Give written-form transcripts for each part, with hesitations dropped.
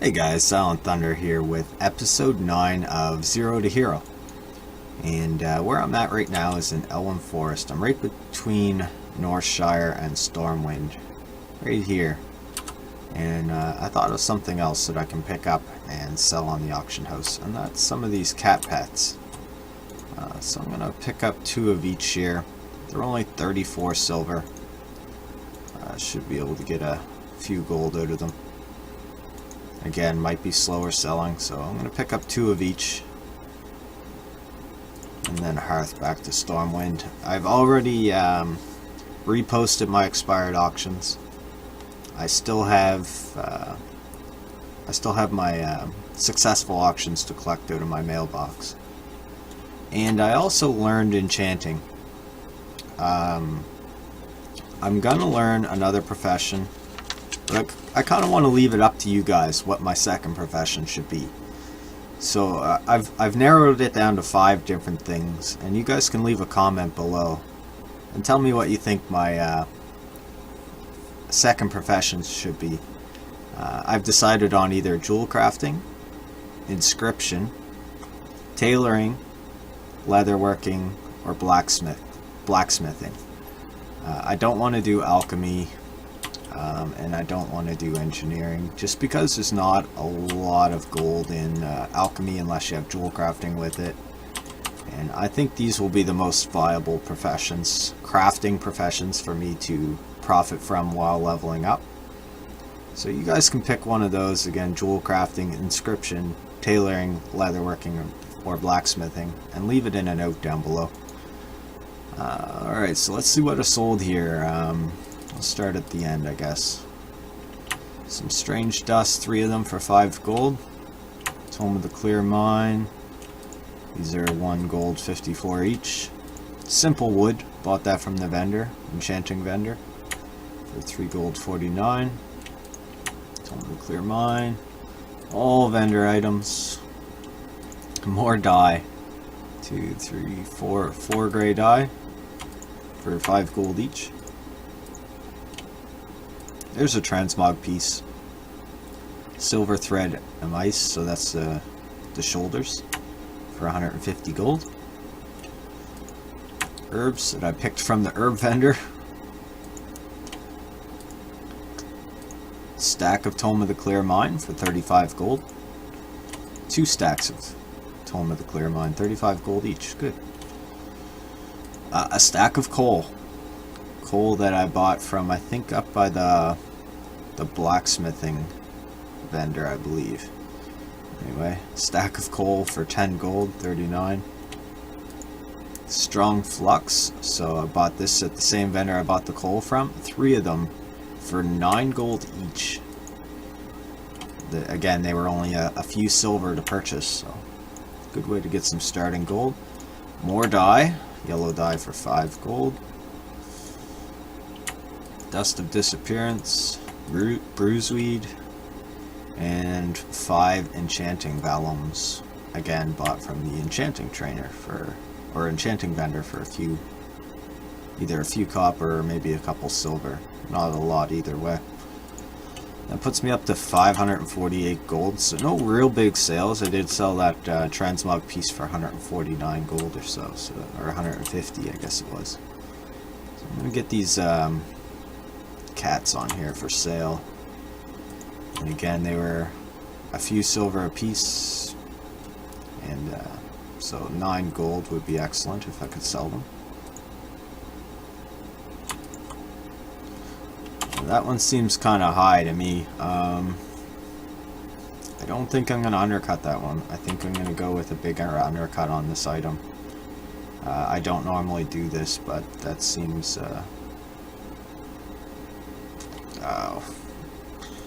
Hey guys, Silenthunder here with episode 9 of Zero to Hero. And where I'm at right now is in Elwyn Forest. I'm right between Northshire and Stormwind. Right here. And I thought of something else that I can pick up and sell on the auction house. And that's some of these cat pets. So I'm going to pick up 2 of each here. They're only 34 silver. Should be able to get a few gold out of them. Again, might be slower selling, so I'm going to pick up 2 of each. And then hearth back to Stormwind. I've already reposted my expired auctions. I still have my successful auctions to collect out of my mailbox. And I also learned enchanting. I'm gonna learn another profession, but I kind of want to leave it up to you guys what my second profession should be. So I've narrowed it down to 5 different things, and you guys can leave a comment below and tell me what you think my second profession should be. I've decided on either jewel crafting, inscription, tailoring, leatherworking, or blacksmithing. I don't want to do alchemy, and I don't want to do engineering, just because there's not a lot of gold in alchemy unless you have jewel crafting with it. And I think these will be the most viable professions, crafting professions, for me to profit from while leveling up. So you guys can pick one of those. Again, jewel crafting, inscription, tailoring, leatherworking, or blacksmithing, and leave it in a note down below. Alright, so let's see what I sold here. I'll start at the end, I guess. Some strange dust, 3 of them for 5 gold. Tome of the Clear Mine. These are 1 gold, 54 each. Simple wood, bought that from the vendor, enchanting vendor, for 3 gold, 49. Tome of the Clear Mine. All vendor items. More dye. 2, 3, 4 gray dye for 5 gold each. There's a transmog piece. Silver thread and mice, so that's the shoulders, for 150 gold. Herbs that I picked from the herb vendor. Stack of Tome of the Clear Mine for 35 gold. 2 stacks of Tome of the Clear Mine, 35 gold each. Good. A stack of coal. Coal that I bought from, I think, up by the blacksmithing vendor, I believe. Anyway, stack of coal for 10 gold, 39. Strong flux, so I bought this at the same vendor I bought the coal from. 3 of them for 9 gold each. Again, they were only a few silver to purchase, so good way to get some starting gold. More dye, yellow dye for 5 gold. Dust of Disappearance, bruiseweed, and 5 enchanting vellums. Again, bought from the enchanting trainer or enchanting vendor for either a few copper or maybe a couple silver. Not a lot either way. That puts me up to 548 gold, so no real big sales. I did sell that transmog piece for 149 gold or so, or 150 I guess it was. So I'm going to get these cats on here for sale. And again, they were a few silver a piece, and so 9 gold would be excellent if I could sell them. That one seems kind of high to me. I don't think I'm going to undercut that one. I think I'm going to go with a bigger undercut on this item. I don't normally do this, but that seems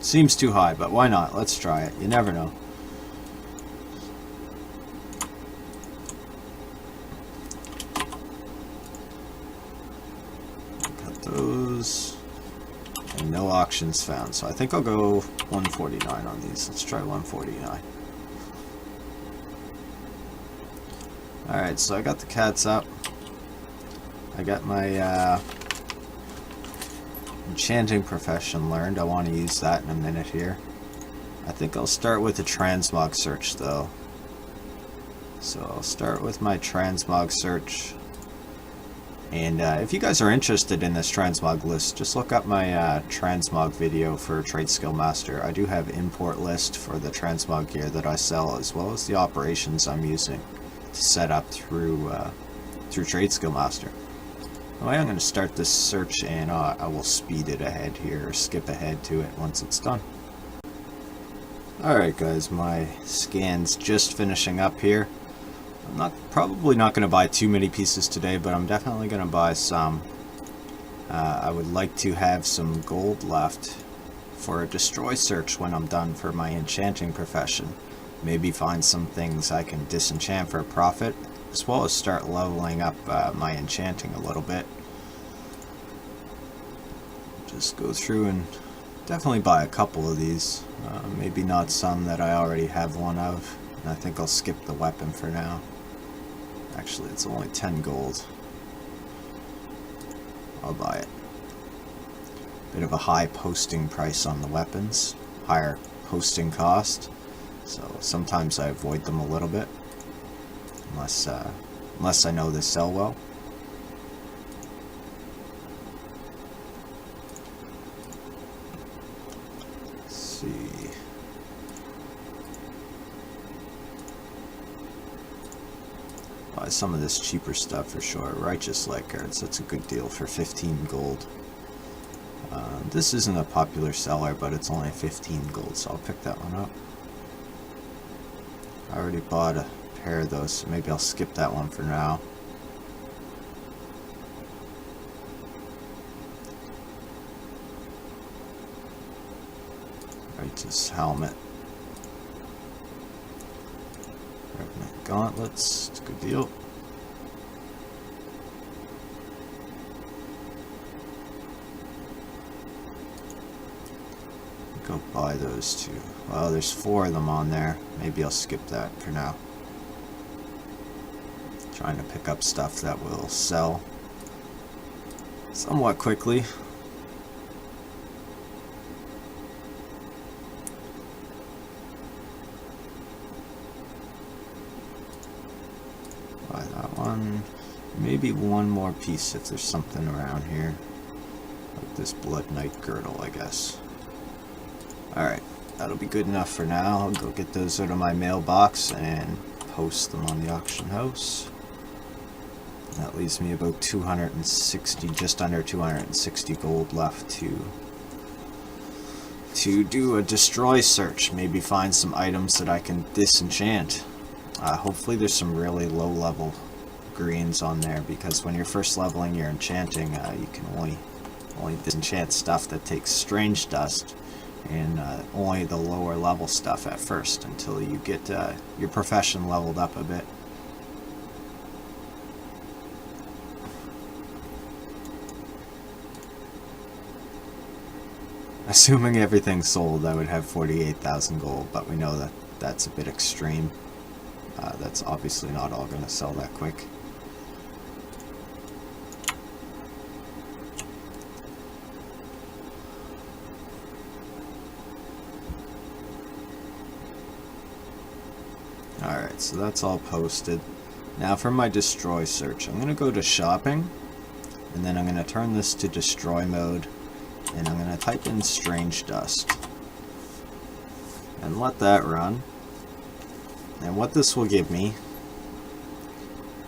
seems too high, but why not? Let's try it. You never know. Cut those. And no auctions found, so I think I'll go 149 on these. Let's try 149. Alright, so I got the cats up. I got my enchanting profession learned. I want to use that in a minute here. I think I'll start with a transmog search though. So I'll start with my transmog search. And if you guys are interested in this transmog list, just look up my transmog video for Trade Skill Master. I do have import list for the transmog gear that I sell, as well as the operations I'm using to set up through Trade Skill Master. Anyway, I'm going to start this search, and I will speed it ahead here, or skip ahead to it once it's done. Alright guys, my scan's just finishing up here. I'm probably not going to buy too many pieces today, but I'm definitely going to buy some. I would like to have some gold left for a destroy search when I'm done for my enchanting profession. Maybe find some things I can disenchant for a profit, as well as start leveling up my enchanting a little bit. Just go through and definitely buy a couple of these. Maybe not some that I already have one of. And I think I'll skip the weapon for now. Actually, it's only 10 gold. I'll buy it. Bit of a high posting price on the weapons. Higher posting cost. So sometimes I avoid them a little bit. Unless I know they sell well. Let's see. Buy some of this cheaper stuff for sure. Righteous Light Guards, that's a good deal for 15 gold. This isn't a popular seller, but it's only 15 gold, so I'll pick that one up. I already bought a pair of those, so maybe I'll skip that one for now. Righteous Helmet. Revenant Gauntlets, it's a good deal. Go buy those two. Well, there's 4 of them on there. Maybe I'll skip that for now. Trying to pick up stuff that will sell somewhat quickly. Buy that one. Maybe one more piece if there's something around here. Like this Blood Knight girdle, I guess. Alright, that'll be good enough for now. I'll go get those out of my mailbox and post them on the auction house. That leaves me about 260, just under 260 gold left to do a destroy search. Maybe find some items that I can disenchant. Hopefully there's some really low level greens on there, because when you're first leveling your enchanting, you can only disenchant stuff that takes strange dust, and only the lower level stuff at first until you get your profession leveled up a bit. Assuming everything's sold, I would have 48,000 gold, but we know that that's a bit extreme. That's obviously not all going to sell that quick. Alright, so that's all posted. Now for my destroy search, I'm going to go to shopping, and then I'm going to turn this to destroy mode, and I'm going to type in strange dust and let that run. And what this will give me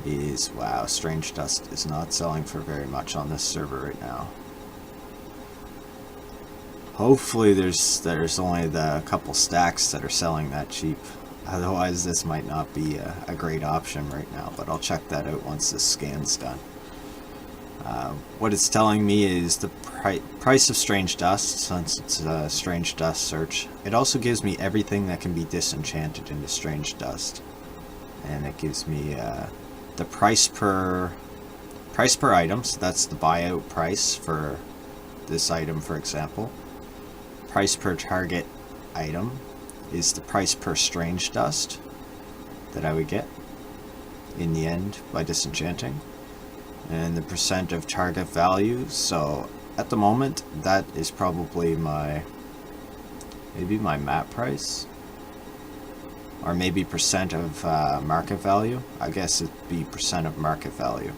is, wow, strange dust is not selling for very much on this server right now. Hopefully there's only the couple stacks that are selling that cheap. Otherwise this might not be a great option right now, but I'll check that out once this scan's done. What it's telling me is the price of strange dust, since it's a strange dust search. It also gives me everything that can be disenchanted into strange dust, and it gives me the price per item. So that's the buyout price for this item, for example. Price per target item is the price per strange dust that I would get in the end by disenchanting, and the percent of target value. So at the moment that is probably my Maybe my map price? Or maybe percent of market value? I guess it'd be percent of market value.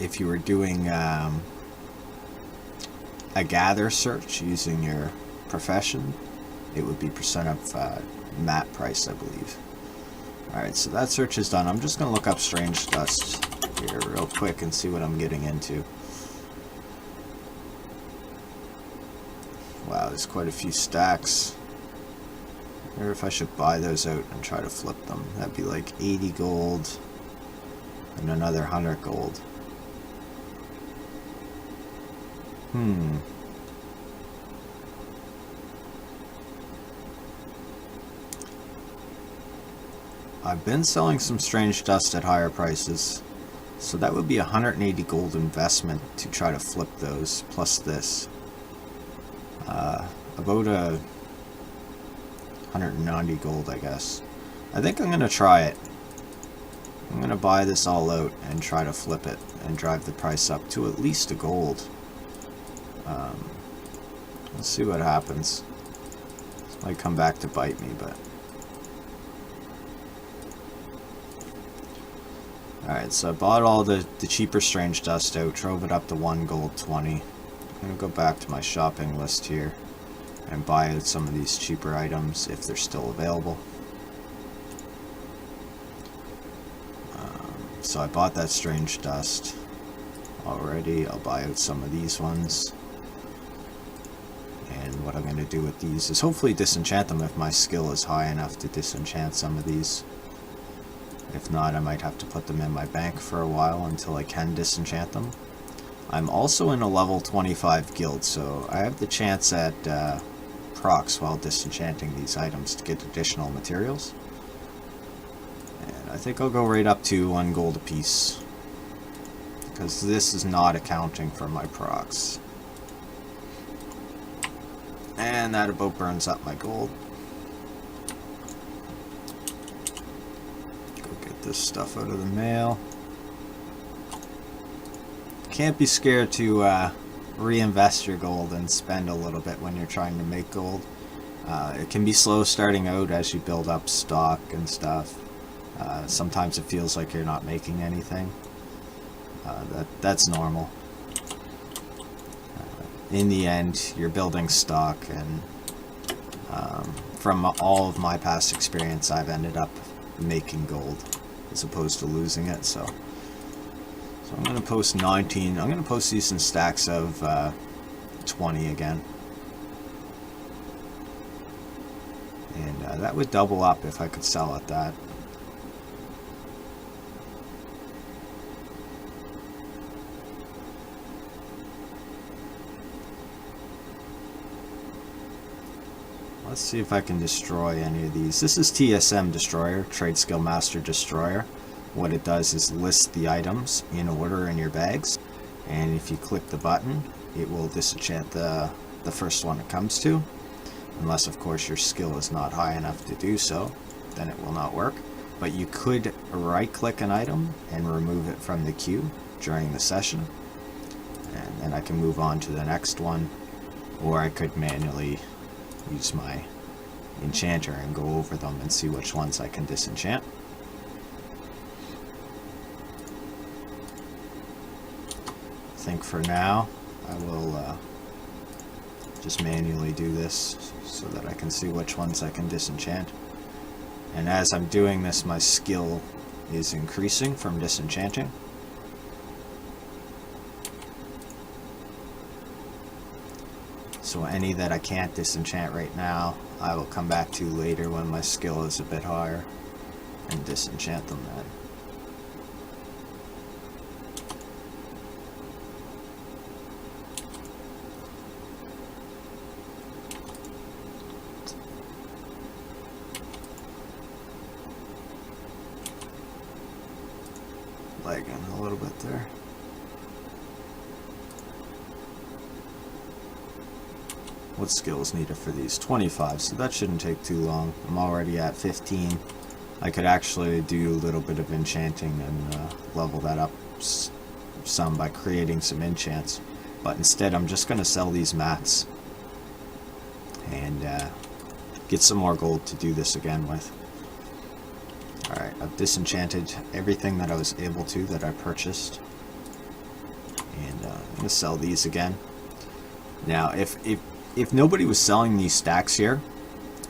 If you were doing a gather search using your profession, it would be percent of map price, I believe. Alright, so that search is done. I'm just going to look up strange dust here real quick and see what I'm getting into. Wow, there's quite a few stacks. I wonder if I should buy those out and try to flip them. That'd be like 80 gold and another 100 gold. I've been selling some strange dust at higher prices, so that would be 180 gold investment to try to flip those, plus this. About 190 gold, I guess. I think I'm going to try it. I'm going to buy this all out and try to flip it and drive the price up to at least a gold. Let's see what happens. This might come back to bite me, but... Alright, so I bought all the cheaper strange dust out, drove it up to 1 gold 20. I'm going to go back to my shopping list here and buy out some of these cheaper items if they're still available. So I bought that strange dust already. I'll buy out some of these ones. And what I'm going to do with these is hopefully disenchant them if my skill is high enough to disenchant some of these. If not, I might have to put them in my bank for a while until I can disenchant them. I'm also in a level 25 guild, so I have the chance at procs while disenchanting these items to get additional materials. And I think I'll go right up to 1 gold apiece, because this is not accounting for my procs. And that about burns up my gold. Go get this stuff out of the mail. Can't be scared to reinvest your gold and spend a little bit when you're trying to make gold. It can be slow starting out as you build up stock and stuff. Sometimes it feels like you're not making anything. That's normal. In the end, you're building stock, and from all of my past experience, I've ended up making gold as opposed to losing it. So I'm going to post 19. I'm going to post these in stacks of 20 again. And that would double up if I could sell at that. Let's see if I can destroy any of these. This is TSM Destroyer, Trade Skill Master Destroyer. What it does is list the items in order in your bags, and if you click the button, it will disenchant the first one it comes to. Unless, of course, your skill is not high enough to do so, then it will not work. But you could right-click an item and remove it from the queue during the session, and then I can move on to the next one, or I could manually use my enchanter and go over them and see which ones I can disenchant. I think for now I will just manually do this so that I can see which ones I can disenchant. And as I'm doing this, my skill is increasing from disenchanting. So any that I can't disenchant right now, I will come back to later when my skill is a bit higher and disenchant them then. Lagging a little bit there. What skill is needed for these? 25, so that shouldn't take too long. I'm already at 15. I could actually do a little bit of enchanting and level that up some by creating some enchants. But instead I'm just going to sell these mats and get some more gold to do this again with. Alright, I've disenchanted everything that I was able to that I purchased. And I'm going to sell these again. Now, if nobody was selling these stacks here,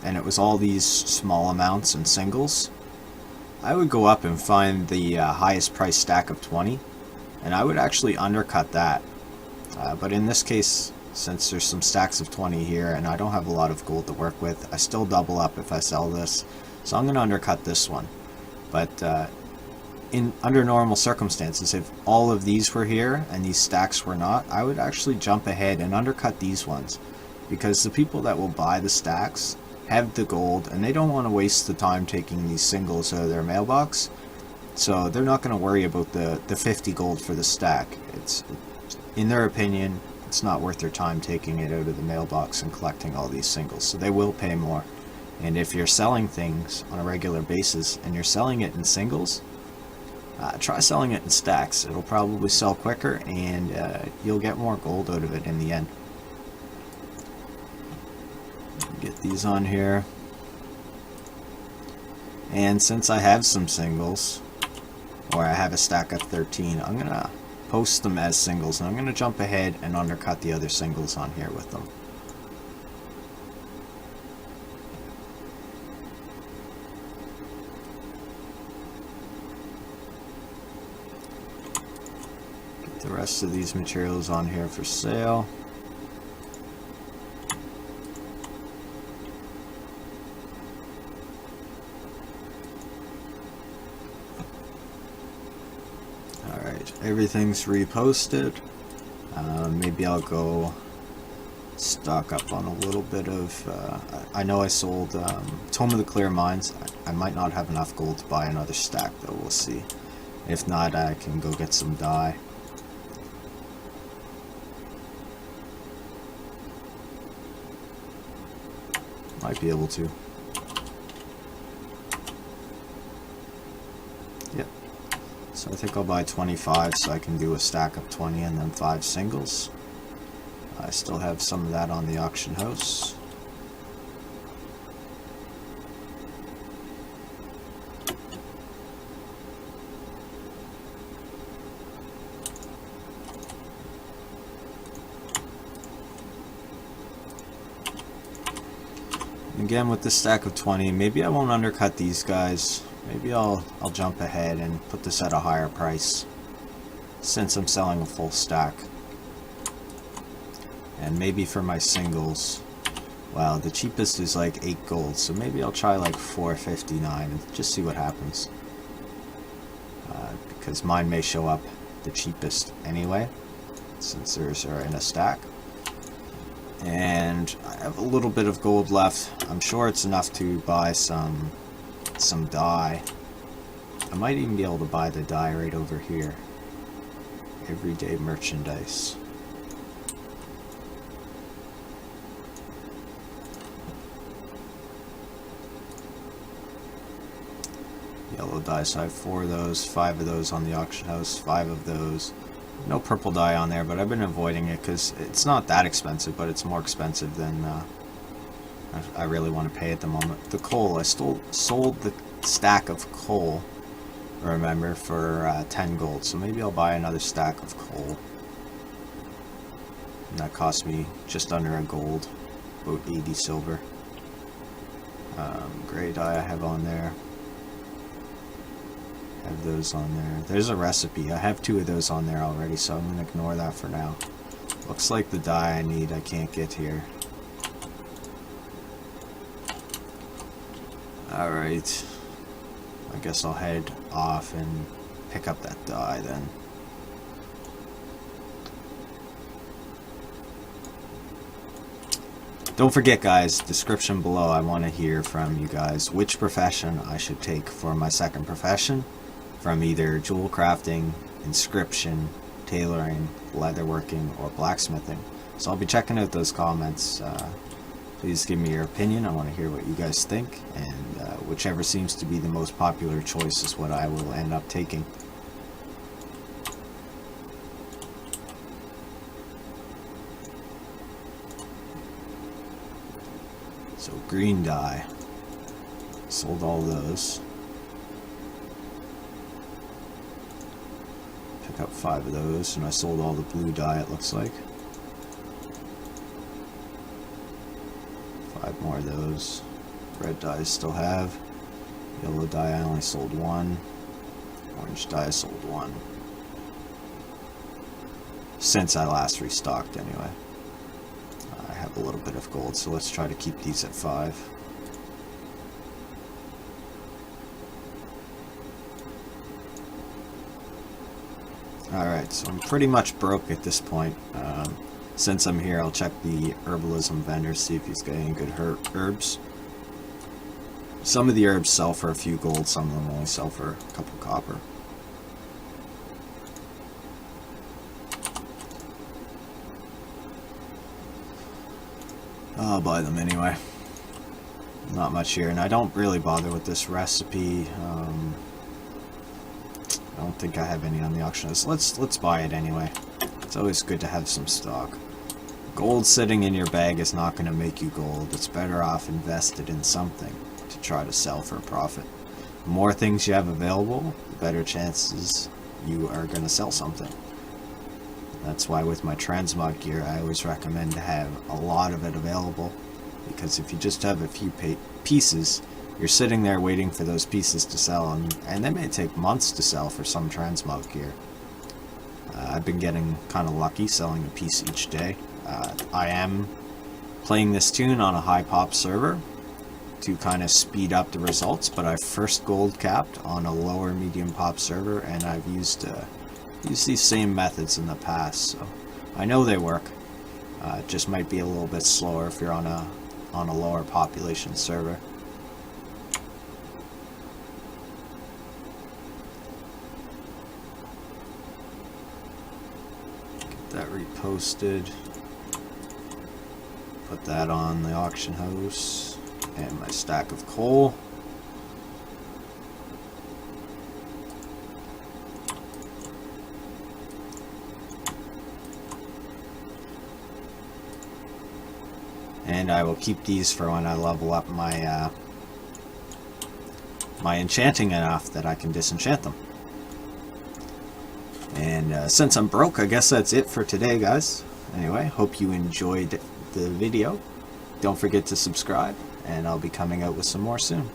and it was all these small amounts and singles, I would go up and find the highest price stack of 20, and I would actually undercut that. But in this case, since there's some stacks of 20 here, and I don't have a lot of gold to work with, I still double up if I sell this. So I'm going to undercut this one. But under normal circumstances, if all of these were here and these stacks were not, I would actually jump ahead and undercut these ones. Because the people that will buy the stacks have the gold, and they don't want to waste the time taking these singles out of their mailbox. So they're not going to worry about the 50 gold for the stack. It's, in their opinion, it's not worth their time taking it out of the mailbox and collecting all these singles. So they will pay more. And if you're selling things on a regular basis and you're selling it in singles, try selling it in stacks. It'll probably sell quicker, and you'll get more gold out of it in the end. Get these on here. And since I have some singles, or I have a stack of 13, I'm going to post them as singles, and I'm going to jump ahead and undercut the other singles on here with them. Get the rest of these materials on here for sale. Everything's reposted. Maybe I'll go stock up on a little bit of... I know I sold Tome of the Clear Mines. I might not have enough gold to buy another stack, though. We'll see. If not, I can go get some dye. Might be able to. Yep. So I think I'll buy 25 so I can do a stack of 20 and then 5 singles. I still have some of that on the auction house. Again, with this stack of 20, maybe I won't undercut these guys. Maybe I'll jump ahead and put this at a higher price, since I'm selling a full stack. And maybe for my singles, wow, the cheapest is like 8 gold, so maybe I'll try like 4.59 and just see what happens. Because mine may show up the cheapest anyway, since theirs are in a stack. And I have a little bit of gold left. I'm sure it's enough to buy some dye. I might even be able to buy the dye right over here. Everyday merchandise. Yellow dye, so I have 4 of those, 5 of those on the auction house, 5 of those. No purple dye on there, but I've been avoiding it because it's not that expensive, but it's more expensive than I really want to pay at the moment. The coal, I sold the stack of coal, remember, for 10 gold, so maybe I'll buy another stack of coal. And that cost me just under a gold, about 80 silver. Gray dye I have on there. Have those on there. There's a recipe. I have 2 of those on there already, so I'm going to ignore that for now. Looks like the dye I need I can't get here. Alright. I guess I'll head off and pick up that dye then. Don't forget, guys, description below, I want to hear from you guys which profession I should take for my second profession. From either jewel crafting, inscription, tailoring, leatherworking, or blacksmithing. So I'll be checking out those comments. Please give me your opinion. I want to hear what you guys think, and whichever seems to be the most popular choice is what I will end up taking. So green dye. Sold all those. Pick up 5 of those, and I sold all the blue dye, it looks like. 5 more of those. Red dye I still have. Yellow dye I only sold 1. Orange dye I sold 1. Since I last restocked anyway. I have a little bit of gold, so let's try to keep these at 5. Alright, so I'm pretty much broke at this point. Since I'm here, I'll check the herbalism vendor, see if he's got any good herbs. Some of the herbs sell for a few gold, some of them only sell for a couple copper. I'll buy them anyway. Not much here, and I don't really bother with this recipe. I don't think I have any on the auction list. Let's buy it anyway. It's always good to have some stock. Gold sitting in your bag is not going to make you gold. It's better off invested in something to try to sell for a profit. The more things you have available, the better chances you are going to sell something. That's why with my Transmog gear, I always recommend to have a lot of it available, because if you just have a few pieces, you're sitting there waiting for those pieces to sell, and they may take months to sell for some Transmog gear. I've been getting kind of lucky selling a piece each day. I am playing this tune on a high pop server to kind of speed up the results, but I've first gold capped on a lower medium pop server, and I've used these same methods in the past, so I know they work. It just might be a little bit slower if you're on a lower population server. Get that reposted. Put that on the auction house, and my stack of coal. And I will keep these for when I level up my my enchanting enough that I can disenchant them. And since I'm broke, I guess that's it for today, guys. Anyway, hope you enjoyed the video. Don't forget to subscribe, and I'll be coming out with some more soon.